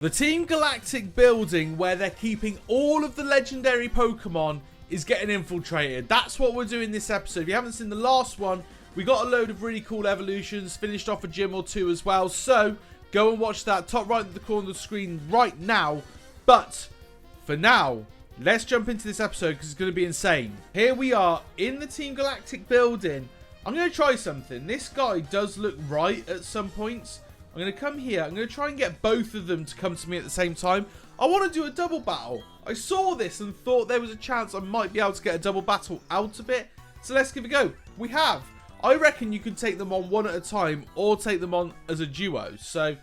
The Team Galactic building where they're keeping all of the legendary Pokemon is getting infiltrated. That's what we're doing this episode. If you haven't seen the last one, we got a load of really cool evolutions, finished off a gym or two as well. So go and watch that top right of the corner of the screen right now. But for now, let's jump into this episode because it's going to be insane. Here we are in the Team Galactic building. I'm going to try something. This guy does look right at some points. I'm going to come here. I'm going to try and get both of them to come to me at the same time. I want to do a double battle. I saw this and thought there was a chance I might be able to get a double battle out of it. So let's give it a go. We have. I reckon you can take them on one at a time or take them on as a duo. So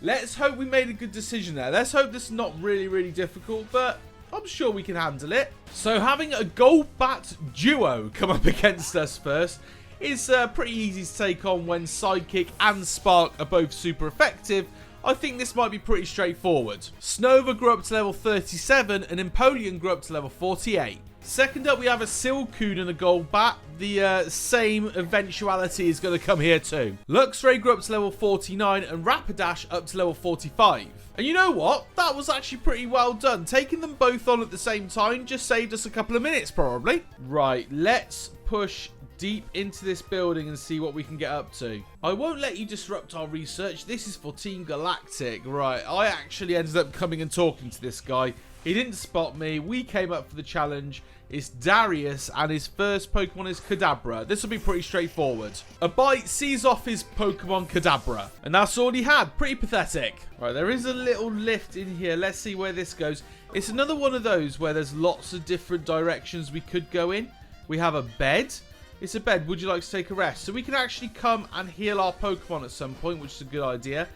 let's hope we made a good decision there. Let's hope this is not really difficult, but I'm sure we can handle it. So having a Golbat duo come up against us first is pretty easy to take on when Sidekick and Spark are both super effective. I think this might be pretty straightforward. Snova grew up to level 37 and Empoleon grew up to level 48. Second up, we have a Silcoon and a Golbat. The same eventuality is going to come here too. Luxray grew up to level 49 and Rapidash up to level 45. And you know what? That was actually pretty well done. Taking them both on at the same time just saved us a couple of minutes probably. Right, let's push deep into this building and see what we can get up to. I won't let you disrupt our research. This is for Team Galactic. Right, I actually ended up coming and talking to this guy. He didn't spot me. We came up for the challenge. It's Darius, and his first Pokemon is Kadabra. This will be pretty straightforward. A bite sees off his Pokemon Kadabra, and that's all he had. Pretty pathetic. Right, there is a little lift in here. Let's see where this goes. It's another one of those where there's lots of different directions we could go in. We have a bed. It's a bed. Would you like to take a rest? So we can actually come and heal our Pokemon at some point, which is a good idea.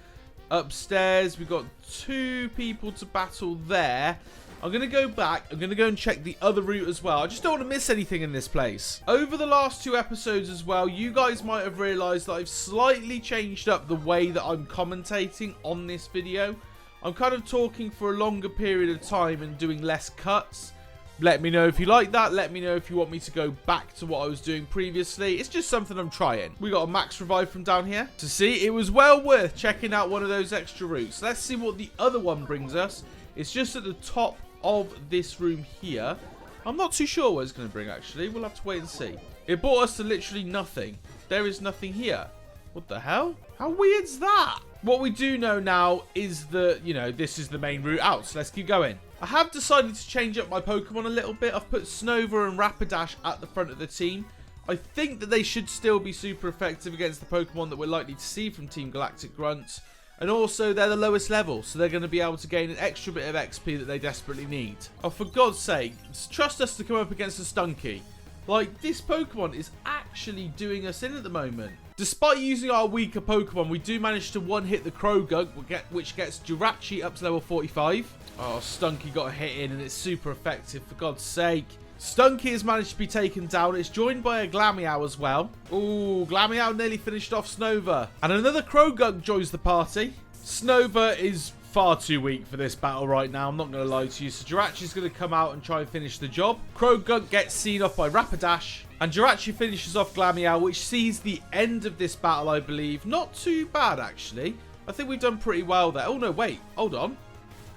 Upstairs, we've got two people to battle there. I'm going to go back. I'm going to go and check the other route as well. I just don't want to miss anything in this place. Over the last two episodes as well, you guys might have realised that I've slightly changed up the way that I'm commentating on this video. I'm kind of talking for a longer period of time and doing less cuts. Let me know if you like that. Let me know if you want me to go back to what I was doing previously. It's just something I'm trying. We got a max revive from down here. To see, it was well worth checking out one of those extra routes. Let's see what the other one brings us. It's just at the top of this room here. I'm not too sure what it's going to bring, actually. We'll have to wait and see. It brought us to literally nothing. There is nothing here. What the hell? How weird's that? What we do know now is that, you know, this is the main route out. So let's keep going. I have decided to change up my Pokemon a little bit. I've put Snova and Rapidash at the front of the team. I think that they should still be super effective against the Pokemon that we're likely to see from Team Galactic Grunts. And also, they're the lowest level, so they're going to be able to gain an extra bit of XP that they desperately need. Oh, for God's sake, trust us to come up against a Stunky. Like, this Pokemon is actually doing us in at the moment. Despite using our weaker Pokemon, we do manage to one-hit the Krogug, which gets Jirachi up to level 45. Oh, Stunky got a hit in, and it's super effective, for God's sake. Stunky has managed to be taken down. It's joined by a Glameow as well. Ooh, Glameow nearly finished off Snova. And another Krogug joins the party. Snova is far too weak for this battle right now. I'm not going to lie to you. So Jirachi's going to come out and try and finish the job. Krogug gets seen off by Rapidash. And Jirachi finishes off Glameow, which sees the end of this battle, I believe. Not too bad, actually. I think we've done pretty well there. Oh, no, wait. Hold on.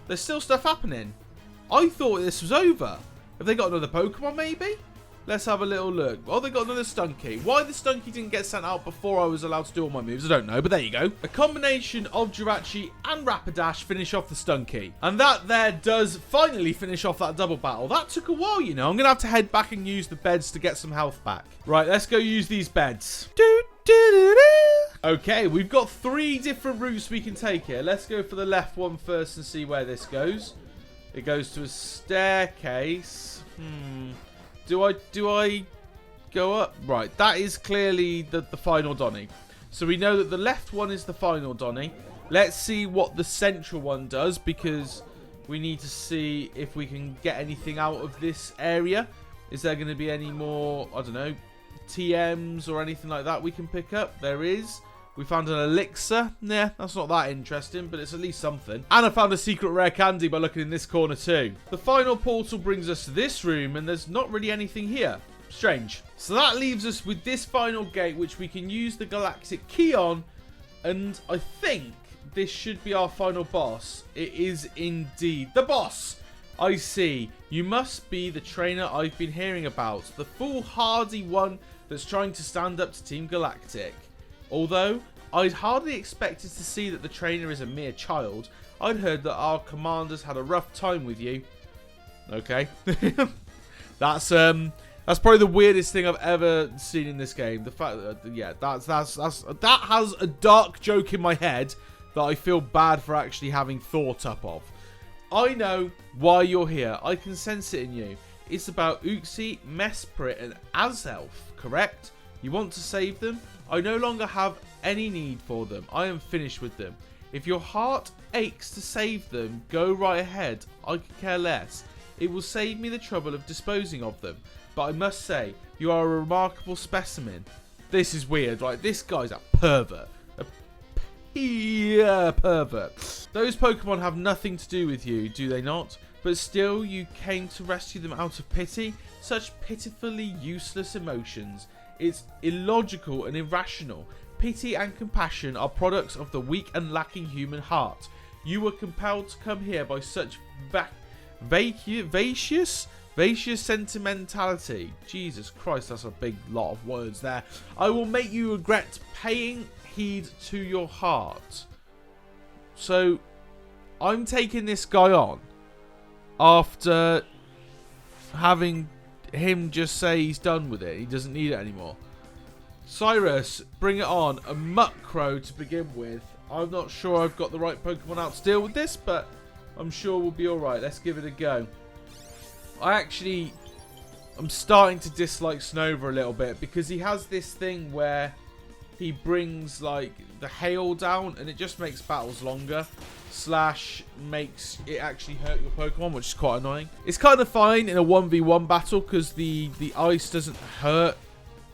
There's still stuff happening. I thought this was over. Have they got another Pokemon, maybe? Let's have a little look. Oh, they got another Stunky. Why the Stunky didn't get sent out before I was allowed to do all my moves, I don't know, but there you go. A combination of Jirachi and Rapidash finish off the Stunky. And that there does finally finish off that double battle. That took a while, you know. I'm going to have to head back and use the beds to get some health back. Right, let's go use these beds. Okay, we've got 3 different routes we can take here. Let's go for the left one first and see where this goes. It goes to a staircase. Do I go up? Right, that is clearly the final Donny. So we know that the left one is the final Donny. Let's see what the central one does, because we need to see if we can get anything out of this area. Is there going to be any more, I don't know, TMs or anything like that we can pick up? There is. We found an elixir. Nah, that's not that interesting, but it's at least something. And I found a secret rare candy by looking in this corner too. The final portal brings us to this room, and there's not really anything here. Strange. So that leaves us with this final gate, which we can use the Galactic key on. And I think this should be our final boss. It is indeed the boss. I see. You must be the trainer I've been hearing about. The foolhardy one that's trying to stand up to Team Galactic. Although I'd hardly expected to see that the trainer is a mere child, I'd heard that our commanders had a rough time with you. Okay. That's probably the weirdest thing I've ever seen in this game. The fact that, yeah, that has a dark joke in my head that I feel bad for actually having thought up of. I know why you're here. I can sense it in you. It's about Uxie, Mesprit, and Azelf, correct? You want to save them? I no longer have any need for them. I am finished with them. If your heart aches to save them, go right ahead. I could care less. It will save me the trouble of disposing of them. But I must say, you are a remarkable specimen. This is weird, right? This guy's a pervert. Pervert. Those Pokemon have nothing to do with you, do they not? But still, you came to rescue them out of pity? Such pitifully useless emotions. It's illogical and irrational. Pity and compassion are products of the weak and lacking human heart. You were compelled to come here by such vacuous sentimentality. Jesus Christ, that's a big lot of words there. I will make you regret paying heed to your heart. So, I'm taking this guy on after having him just say he's done with it. He doesn't need it anymore. Cyrus, bring it on. A Muckrow to begin with. I'm not sure I've got the right Pokemon out to deal with this, but I'm sure we'll be alright. Let's give it a go. I'm starting to dislike Snover a little bit because he has this thing where he brings like the hail down and it just makes battles longer / makes it actually hurt your Pokemon, which is quite annoying. It's kind of fine in a 1v1 battle because the ice doesn't hurt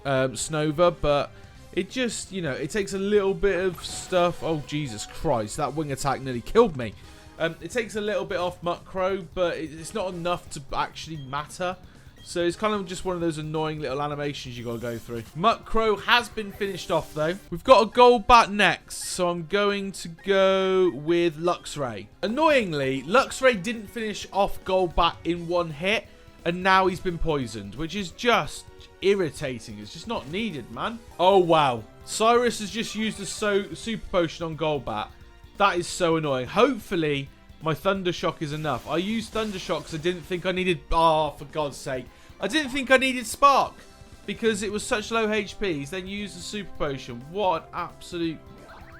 Snover, but it just, you know, it takes a little bit of stuff. Oh, Jesus Christ, that wing attack nearly killed me. It takes a little bit off Muckrow, but it's not enough to actually matter. So it's kind of just one of those annoying little animations you got to go through. Muckrow has been finished off, though. We've got a Golbat next, so I'm going to go with Luxray. Annoyingly, Luxray didn't finish off Golbat in one hit, and now he's been poisoned, which is just irritating. It's just not needed, man. Oh, wow. Cyrus has just used a Super Potion on Golbat. That is so annoying. Hopefully, my Thunder Shock is enough. I used Thunder Shock because I didn't think I needed... Oh, for God's sake. I didn't think I needed Spark because it was such low HPs. Then used the Super Potion. What an absolute...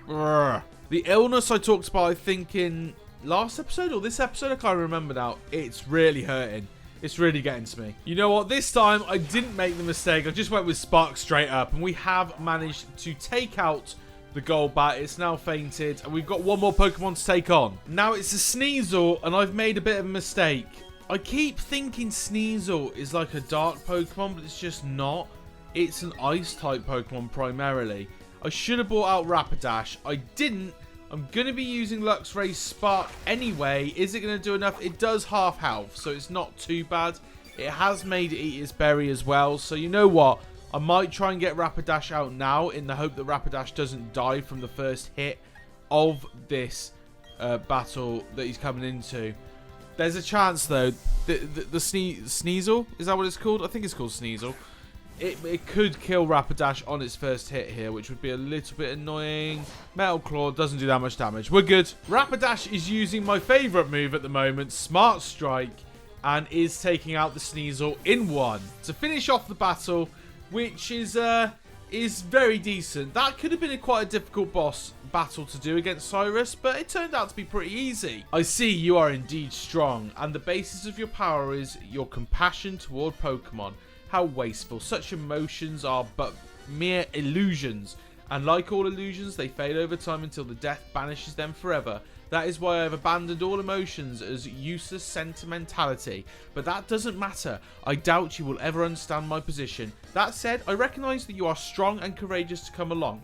Urgh. The illness I talked about, I think, in last episode or this episode, I can't remember now. It's really hurting. It's really getting to me. You know what? This time, I didn't make the mistake. I just went with Spark straight up. And we have managed to take out the Golbat. It's now fainted. And we've got one more Pokemon to take on. Now it's a Sneasel. And I've made a bit of a mistake. I keep thinking Sneasel is like a dark Pokemon, but it's just not. It's an Ice-type Pokemon primarily. I should have brought out Rapidash. I didn't. I'm going to be using Luxray's Spark anyway. Is it going to do enough? It does half health, so it's not too bad. It has made it eat its berry as well. So you know what? I might try and get Rapidash out now in the hope that Rapidash doesn't die from the first hit of this battle that he's coming into. There's a chance, though. The Sneasel? Is that what it's called? I think it's called Sneasel. It could kill Rapidash on its first hit here, which would be a little bit annoying. Metal Claw doesn't do that much damage. We're good. Rapidash is using my favourite move at the moment, Smart Strike, and is taking out the Sneasel in one to finish off the battle, which is very decent. That could have been quite a difficult boss battle to do against Cyrus, but it turned out to be pretty easy. I see you are indeed strong, and the basis of your power is your compassion toward Pokemon. How wasteful. Such emotions are but mere illusions, and like all illusions, they fade over time until the death banishes them forever. That is why I have abandoned all emotions as useless sentimentality. But that doesn't matter. I doubt you will ever understand my position. That said, I recognise that you are strong and courageous to come along.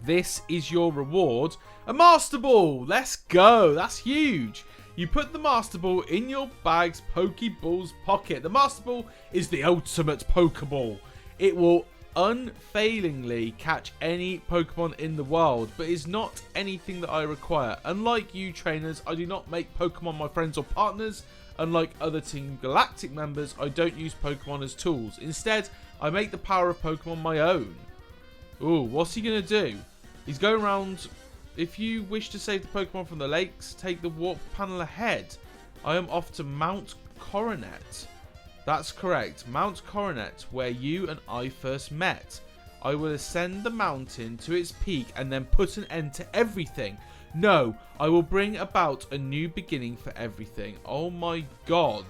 This is your reward. A Master Ball! Let's go! That's huge! You put the Master Ball in your bag's Pokeball's pocket. The Master Ball is the ultimate Pokeball. It will unfailingly catch any Pokemon in the wild, but is not anything that I require. Unlike you trainers, I do not make Pokemon my friends or partners. Unlike other Team Galactic members, I don't use Pokemon as tools. Instead, I make the power of Pokemon my own. Ooh, what's he going to do? He's going around. If you wish to save the Pokemon from the lakes, take the warp panel ahead. I am off to Mount Coronet. That's correct, Mount Coronet, where you and I first met. I will ascend the mountain to its peak and then put an end to everything. No, I will bring about a new beginning for everything. Oh my god.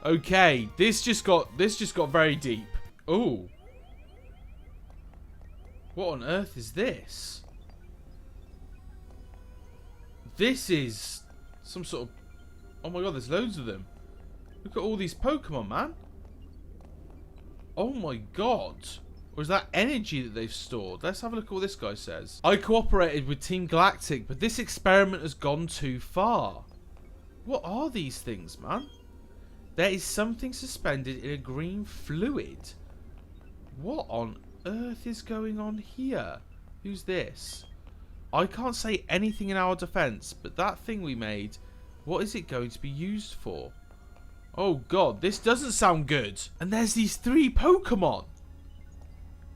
Okay, this just got very deep. Ooh. What on earth is this? This is some sort of... Oh my god, there's loads of them. Look at all these Pokemon, man. Oh my god. Or is that energy that they've stored? Let's have a look at what this guy says. I cooperated with Team Galactic, but this experiment has gone too far. What are these things, man? There is something suspended in a green fluid. What on earth is going on here? Who's this? I can't say anything in our defense, but that thing we made, what is it going to be used for? Oh god, this doesn't sound good. And there's these 3 Pokemon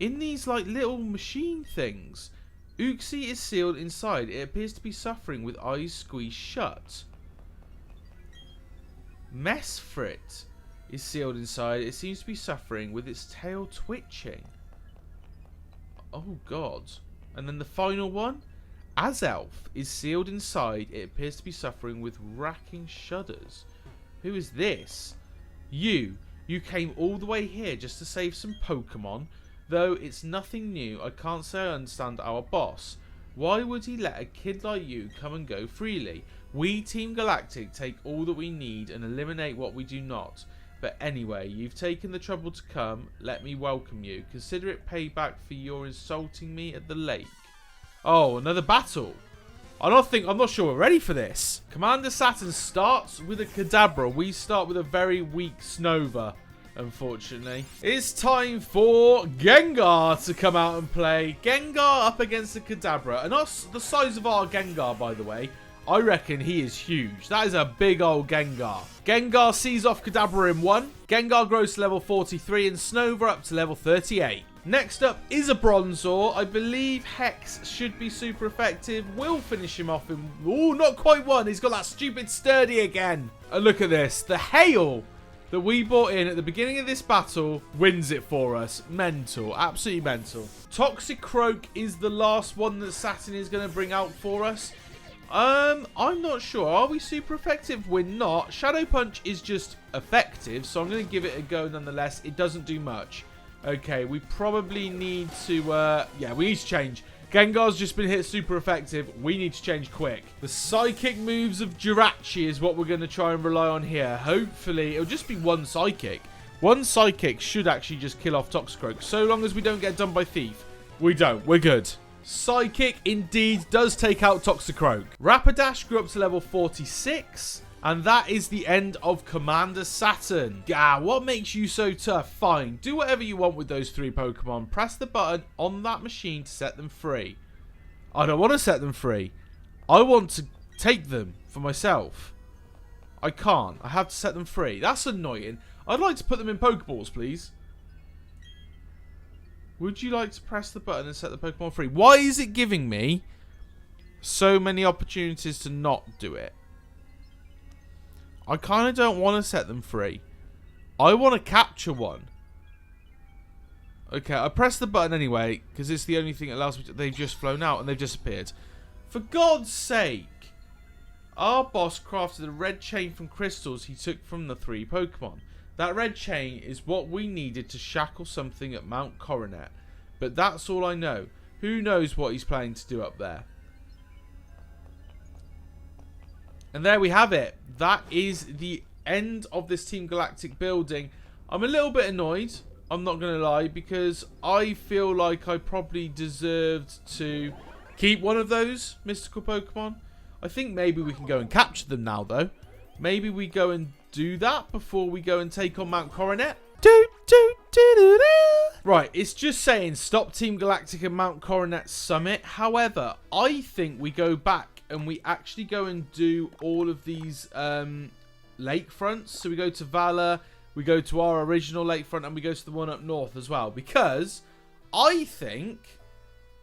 in these like little machine things. Uxie is sealed inside. It appears to be suffering with eyes squeezed shut. Mesfrit is sealed inside. It seems to be suffering with its tail twitching. Oh god. And then the final one, Azelf is sealed inside. It appears to be suffering with racking shudders. Who is this? You came all the way here just to save some Pokemon. Though it's nothing new, I can't say I understand our boss. Why would he let a kid like you come and go freely? We, Team Galactic, take all that we need and eliminate what we do not. But anyway, you've taken the trouble to come. Let me welcome you. Consider it payback for your insulting me at the lake. Oh, another battle. I'm not sure we're ready for this. Commander Saturn starts with a Kadabra. We start with a very weak Snova, unfortunately. It's time for Gengar to come out and play. Gengar up against the Kadabra. And us, the size of our Gengar, by the way, I reckon he is huge. That is a big old Gengar. Gengar sees off Kadabra in 1. Gengar grows to level 43 and Snova up to level 38. Next up is a Bronzor. I believe Hex should be super effective. We'll finish him off in... Oh, not quite 1. He's got that stupid sturdy again. And look at this. The hail that we brought in at the beginning of this battle wins it for us. Mental. Absolutely mental. Toxicroak is the last one that Saturn is going to bring out for us. I'm not sure. Are we super effective? We're not. Shadow Punch is just effective, so I'm going to give it a go nonetheless. It doesn't do much. Okay, we probably need to, yeah, we need to change. Gengar's just been hit super effective. We need to change quick. The Psychic moves of Jirachi is what we're going to try and rely on here. Hopefully, it'll just be 1 Psychic. 1 Psychic should actually just kill off Toxicroak. So long as we don't get done by Thief. We don't. We're good. Psychic indeed does take out Toxicroak. Rapidash grew up to level 46. And that is the end of Commander Saturn. Ah, what makes you so tough? Fine, do whatever you want with those 3 Pokemon. Press the button on that machine to set them free. I don't want to set them free. I want to take them for myself. I can't. I have to set them free. That's annoying. I'd like to put them in Pokeballs, please. Would you like to press the button and set the Pokemon free? Why is it giving me so many opportunities to not do it? I kind of don't want to set them free. I want to capture one. Okay, I press the button anyway, because it's the only thing that allows me to... They've just flown out and they've disappeared. For God's sake! Our boss crafted a red chain from crystals he took from the 3 Pokemon. That red chain is what we needed to shackle something at Mount Coronet. But that's all I know. Who knows what he's planning to do up there? And there we have it. That is the end of this Team Galactic building. I'm a little bit annoyed, I'm not going to lie, because I feel like I probably deserved to keep one of those mystical Pokemon. I think maybe we can go and capture them now, though. Maybe we go and do that before we go and take on Mount Coronet. Right, it's just saying stop Team Galactic and Mount Coronet Summit. However, I think we go back and we actually go and do all of these lakefronts. So we go to Valor, we go to our original lakefront, and we go to the one up north as well. Because I think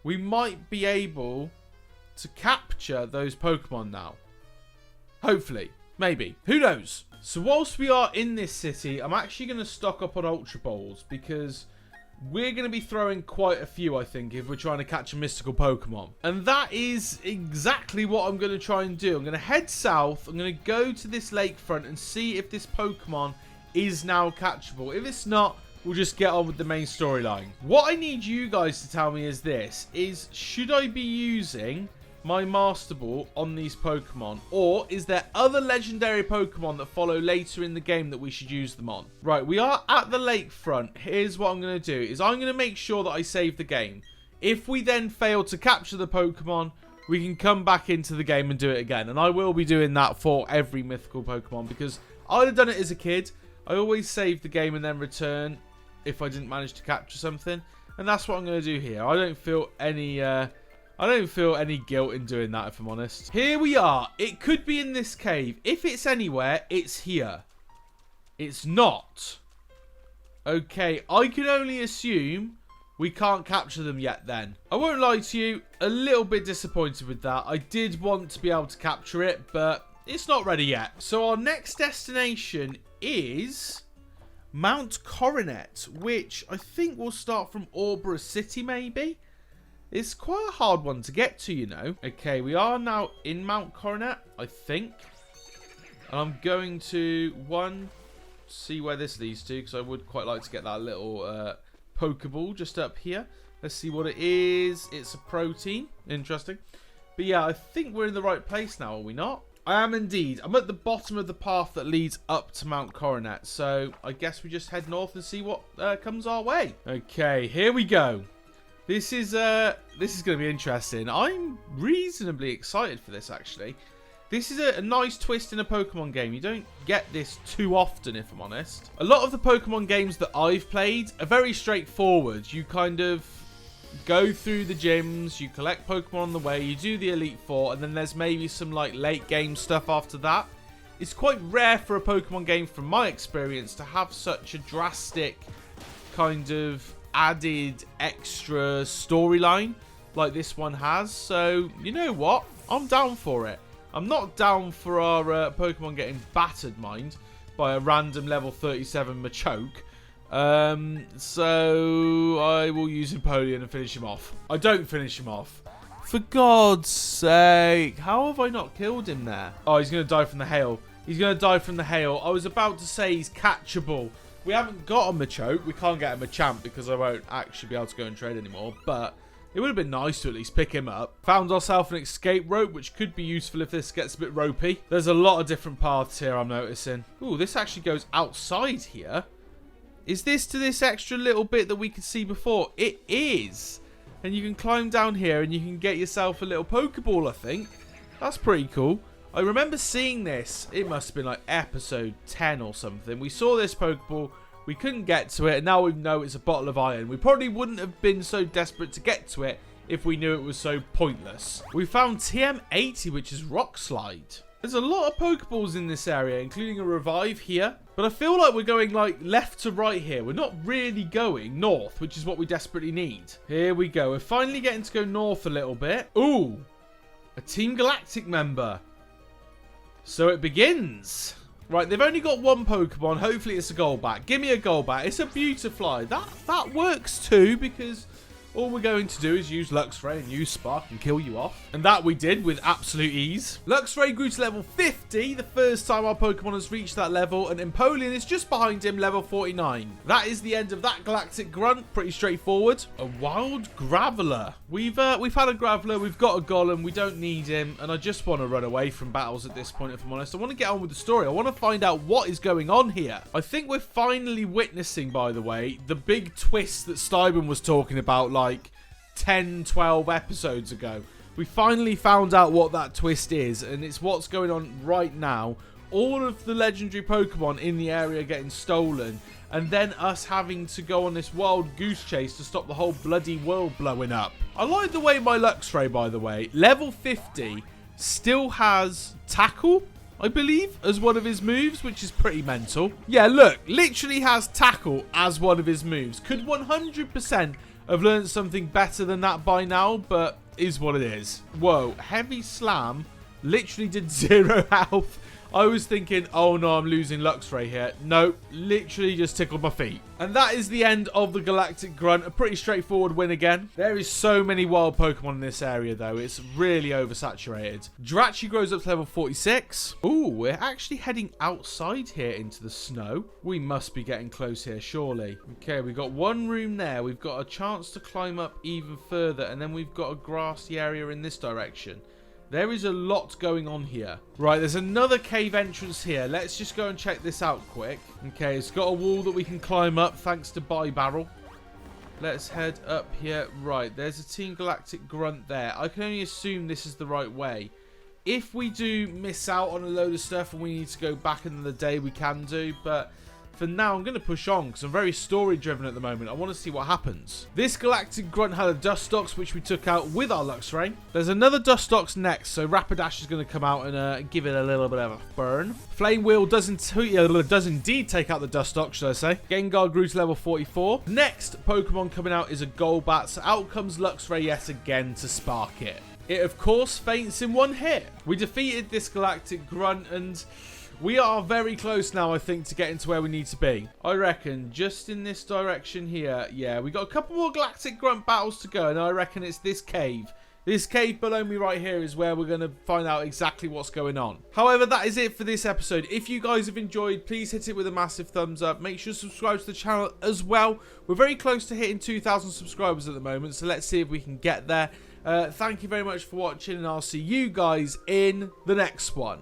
we might be able to capture those Pokemon now. Hopefully. Maybe. Who knows? So whilst we are in this city, I'm actually going to stock up on Ultra Balls because we're going to be throwing quite a few, I think, if we're trying to catch a mystical Pokemon. And that is exactly what I'm going to try and do. I'm going to head south. I'm going to go to this lakefront and see if this Pokemon is now catchable. If it's not, we'll just get on with the main storyline. What I need you guys to tell me is this, is should I be using my Master Ball on these Pokemon, or is there other legendary Pokemon that follow later in the game that we should use them on? Right, we are at the lakefront. Here's what I'm going to do, is I'm going to make sure that I save the game. If we then fail to capture the Pokemon, we can come back into the game and do it again. And I will be doing that for every mythical Pokemon, because I'd have done it as a kid. I always save the game and then return if I didn't manage to capture something. And that's what I'm going to do here. I don't feel any guilt in doing that, if I'm honest. Here we are. It could be in this cave. If it's anywhere, it's here. It's not. Okay, I can only assume we can't capture them yet then. I won't lie to you, a little bit disappointed with that. I did want to be able to capture it, but it's not ready yet. So our next destination is Mount Coronet, which I think will start from Aubra City, maybe? It's quite a hard one to get to, you know. Okay, we are now in Mount Coronet, I think. And I'm going to, see where this leads to, because I would quite like to get that little Pokeball just up here. Let's see what it is. It's a protein. Interesting. But yeah, I think we're in the right place now, are we not? I am indeed. I'm at the bottom of the path that leads up to Mount Coronet. So I guess we just head north and see what comes our way. Okay, here we go. This is going to be interesting. I'm reasonably excited for this, actually. This is a nice twist in a Pokemon game. You don't get this too often, if I'm honest. A lot of the Pokemon games that I've played are very straightforward. You kind of go through the gyms, you collect Pokemon on the way, you do the Elite Four, and then there's maybe some like late game stuff after that. It's quite rare for a Pokemon game, from my experience, to have such a drastic kind of added extra storyline like this one has. So you know what, I'm down for it. I'm not down for our Pokemon getting battered, mind, by a random level 37 Machoke. So I will use Empoleon and finish him off. I don't finish him off, for God's sake. How have I not killed him there? Oh, he's going to die from the hail. He's going to die from the hail. I was about to say he's catchable. We haven't got a Machoke. We can't get him a champ because I won't actually be able to go and trade anymore. But it would have been nice to at least pick him up. Found ourselves an escape rope, which could be useful if this gets a bit ropey. There's a lot of different paths here, I'm noticing. Ooh, this actually goes outside here. Is this to this extra little bit that we could see before? It is. And you can climb down here and you can get yourself a little Pokeball, I think. That's pretty cool. I remember seeing this. It must have been like episode 10 or something. We saw this Pokeball. We couldn't get to it. And now we know it's a bottle of iron. We probably wouldn't have been so desperate to get to it if we knew it was so pointless. We found TM80, which is Rock Slide. There's a lot of Pokeballs in this area, including a Revive here. But I feel like we're going like left to right here. We're not really going north, which is what we desperately need. Here we go. We're finally getting to go north a little bit. Ooh, a Team Galactic member. So it begins. Right, they've only got one Pokemon. Hopefully it's a Golbat. Give me a Golbat. It's a Beautifly. That works too, because all we're going to do is use Luxray and use Spark and kill you off. And that we did with absolute ease. Luxray grew to level 50, the first time our Pokemon has reached that level. And Empoleon is just behind him, level 49. That is the end of that Galactic Grunt. Pretty straightforward. A Wild Graveler. We've had a Graveler. We've got a Golem. We don't need him. And I just want to run away from battles at this point, if I'm honest. I want to get on with the story. I want to find out what is going on here. I think we're finally witnessing, by the way, the big twist that Stybin was talking about, like 10, 12 episodes ago. We finally found out what that twist is, and it's what's going on right now. All of the legendary Pokemon in the area getting stolen, and then us having to go on this wild goose chase to stop the whole bloody world blowing up. I like the way my Luxray, by the way, level 50, still has tackle, I believe, as one of his moves, which is pretty mental. Yeah, look, literally has tackle as one of his moves. Could 100% have learned something better than that by now, but is what it is. Whoa, heavy slam literally did 0 health. I was thinking, oh no, I'm losing Luxray here. No, literally just tickled my feet. And that is the end of the Galactic Grunt. A pretty straightforward win again. There is so many wild Pokemon in this area, though. It's really oversaturated. Jirachi grows up to level 46. Ooh, we're actually heading outside here into the snow. We must be getting close here, surely. Okay, we've got one room there. We've got a chance to climb up even further. And then we've got a grassy area in this direction. There is a lot going on here. Right, there's another cave entrance here. Let's just go and check this out quick. Okay, it's got a wall that we can climb up thanks to Barrel. Let's head up here. Right, there's a Team Galactic Grunt there. I can only assume this is the right way. If we do miss out on a load of stuff and we need to go back another day, we can do. But for now, I'm going to push on because I'm very story-driven at the moment. I want to see what happens. This Galactic Grunt had a Dustox, which we took out with our Luxray. There's another Dustox next, so Rapidash is going to come out and give it a little bit of a burn. Flame Wheel does indeed take out the Dustox, should I say. Gengar grew to level 44. Next Pokemon coming out is a Golbat, so out comes Luxray yet again to spark it. It, of course, faints in one hit. We defeated this Galactic Grunt, and we are very close now, I think, to getting to where we need to be. I reckon just in this direction here. Yeah, we got a couple more Galactic Grunt battles to go, and I reckon it's this cave. This cave below me right here is where we're going to find out exactly what's going on. However, that is it for this episode. If you guys have enjoyed, please hit it with a massive thumbs up. Make sure to subscribe to the channel as well. We're very close to hitting 2,000 subscribers at the moment, so let's see if we can get there. Thank you very much for watching, and I'll see you guys in the next one.